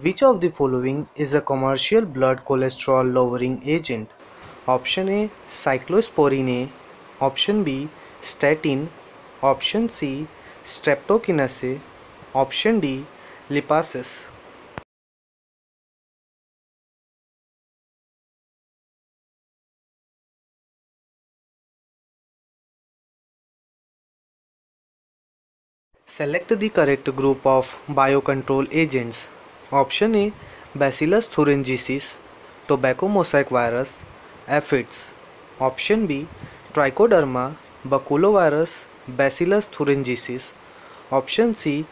Which of the following is a commercial blood cholesterol lowering agent? Option A, cyclosporine A. Option B, statin. Option C, streptokinase A. Option D, lipases. Select the correct group of biocontrol agents. Option A, Bacillus thuringiensis, tobacco mosaic virus, aphids. Option B, Trichoderma baculovirus, Bacillus thuringiensis. Option C,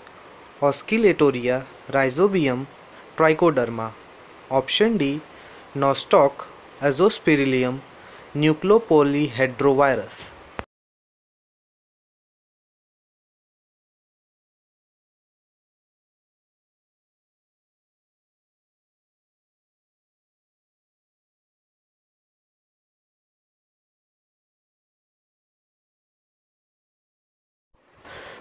Oscillatoria rhizobium, Trichoderma. Option D, Nostoc azospirillum, nucleopolyhedrovirus.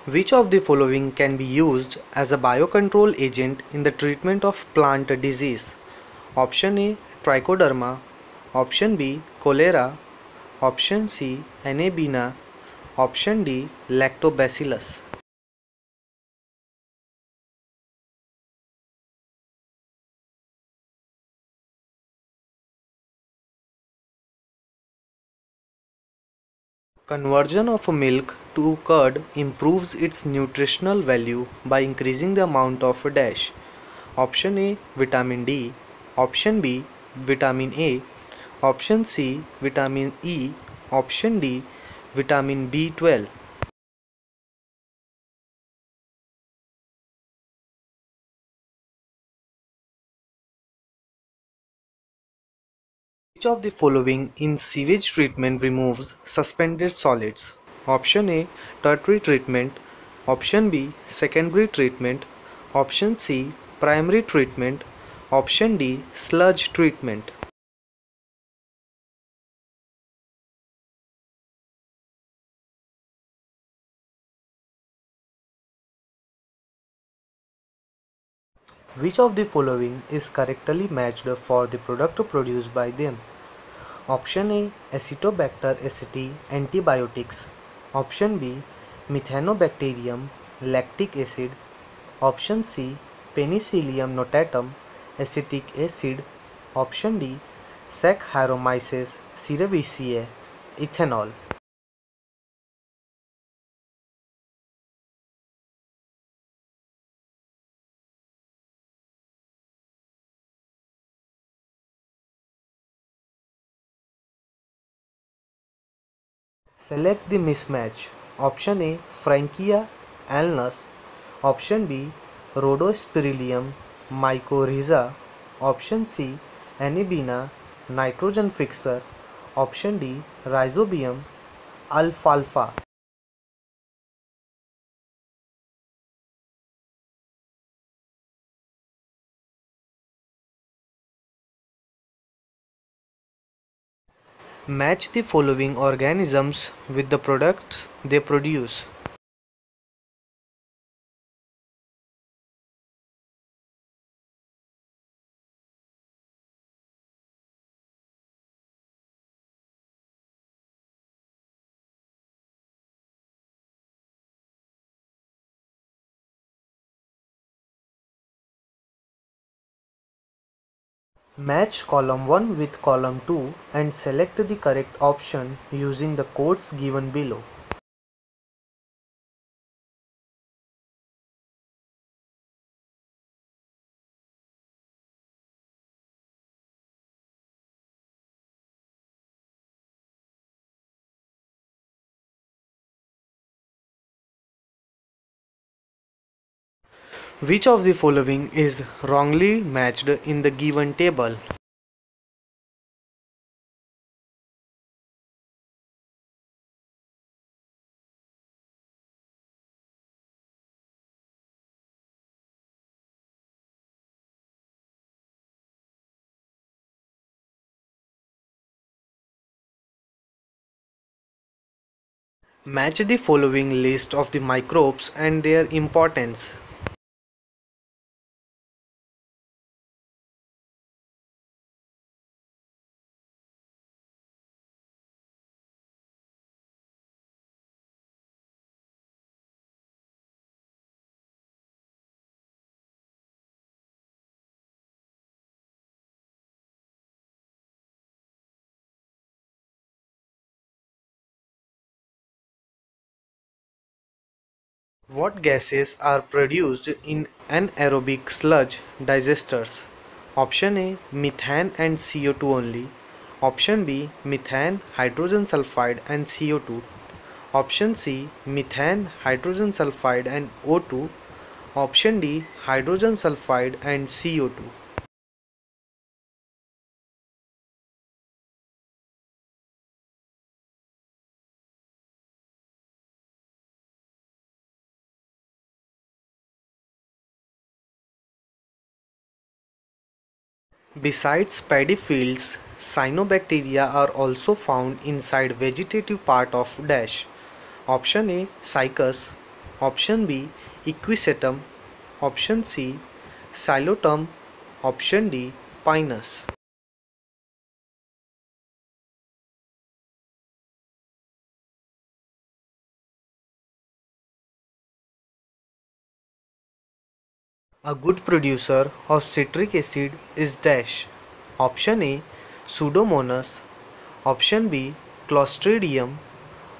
Which of the following can be used as a biocontrol agent in the treatment of plant disease? Option A, Trichoderma. Option B, cholera. Option C, Anaebina. Option D, Lactobacillus. Conversion of milk to curd improves its nutritional value by increasing the amount of dash. Option A, vitamin D. Option B, vitamin A. Option C, vitamin E. Option D, vitamin B12. Which of the following in sewage treatment removes suspended solids? Option A, tertiary treatment. Option B, secondary treatment. Option C, primary treatment. Option D, sludge treatment. Which of the following is correctly matched for the product produced by them? Option A, Acetobacter aceti antibiotics. Option B, Methanobacterium lactic acid. Option C, Penicillium notatum acetic acid. Option D, Saccharomyces cerevisiae ethanol. Select the mismatch. Option A, Frankia alnus. Option B, Rhodospirillum mycorrhiza. Option C, Anaebina nitrogen fixer. Option D, Rhizobium alfalfa. Match the following organisms with the products they produce. Match column 1 with column 2 and select the correct option using the codes given below. Which of the following is wrongly matched in the given table? Match the following list of the microbes and their importance. What gases are produced in anaerobic sludge digesters? Option A, methane and CO2 only. Option B, methane, hydrogen sulfide and CO2. Option C, methane, hydrogen sulfide and O2. Option D, hydrogen sulfide and CO2. Besides paddy fields, cyanobacteria are also found inside vegetative part of dash. Option A, Cycas. Option B, Equisetum. Option C, Xylotum. Option D, Pinus. A good producer of citric acid is dash. Option A, Pseudomonas. Option B, Clostridium.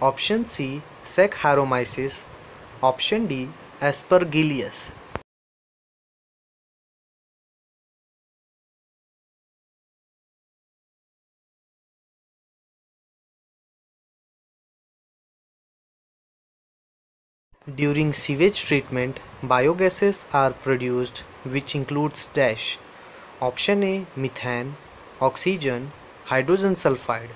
Option C, Saccharomyces. Option D, Aspergillus. During sewage treatment, biogases are produced which includes dash. Option A, methane, oxygen, hydrogen sulfide.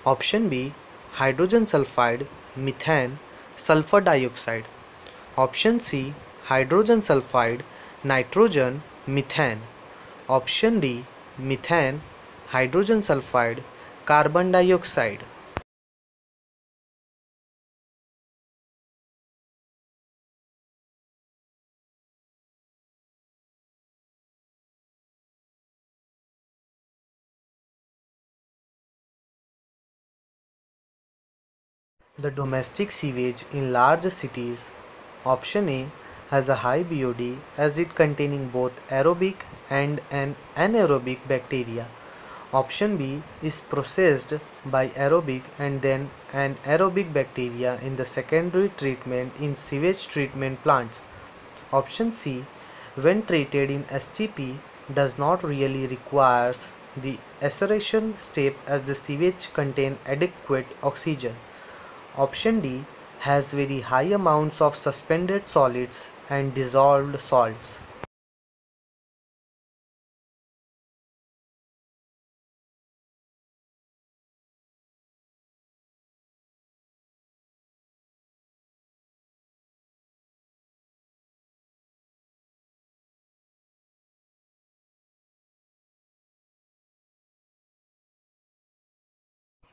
Option B, hydrogen sulfide, methane, sulfur dioxide. Option C, hydrogen sulfide, nitrogen, methane. Option D, methane, hydrogen sulfide, carbon dioxide. The domestic sewage in large cities. Option A has a high BOD as it containing both aerobic and an anaerobic bacteria. Option B is processed by aerobic and then an aerobic bacteria in the secondary treatment in sewage treatment plants. Option C, when treated in STP, does not really requires the aeration step as the sewage contain adequate oxygen. Option D has very high amounts of suspended solids and dissolved salts.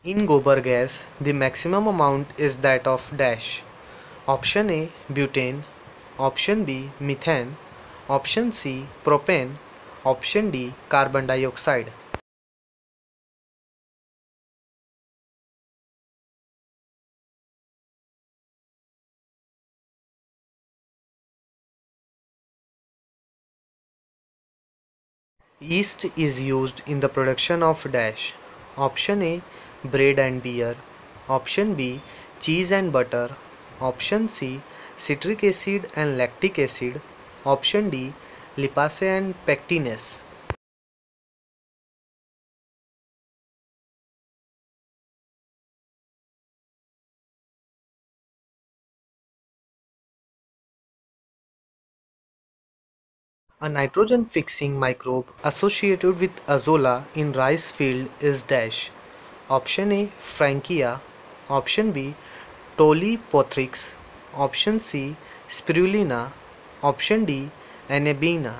In gobar gas, the maximum amount is that of dash. Option A, butane. Option B, methane. Option C, propane. Option D, carbon dioxide. Yeast is used in the production of dash. Option A, bread and beer. Option B, cheese and butter. Option C, citric acid and lactic acid. Option D, lipase and pectinase. A nitrogen fixing microbe associated with azolla in rice field is dash. Option A, Frankia. Option B, Tolipothrix. Option C, Spirulina. Option D, Anabina.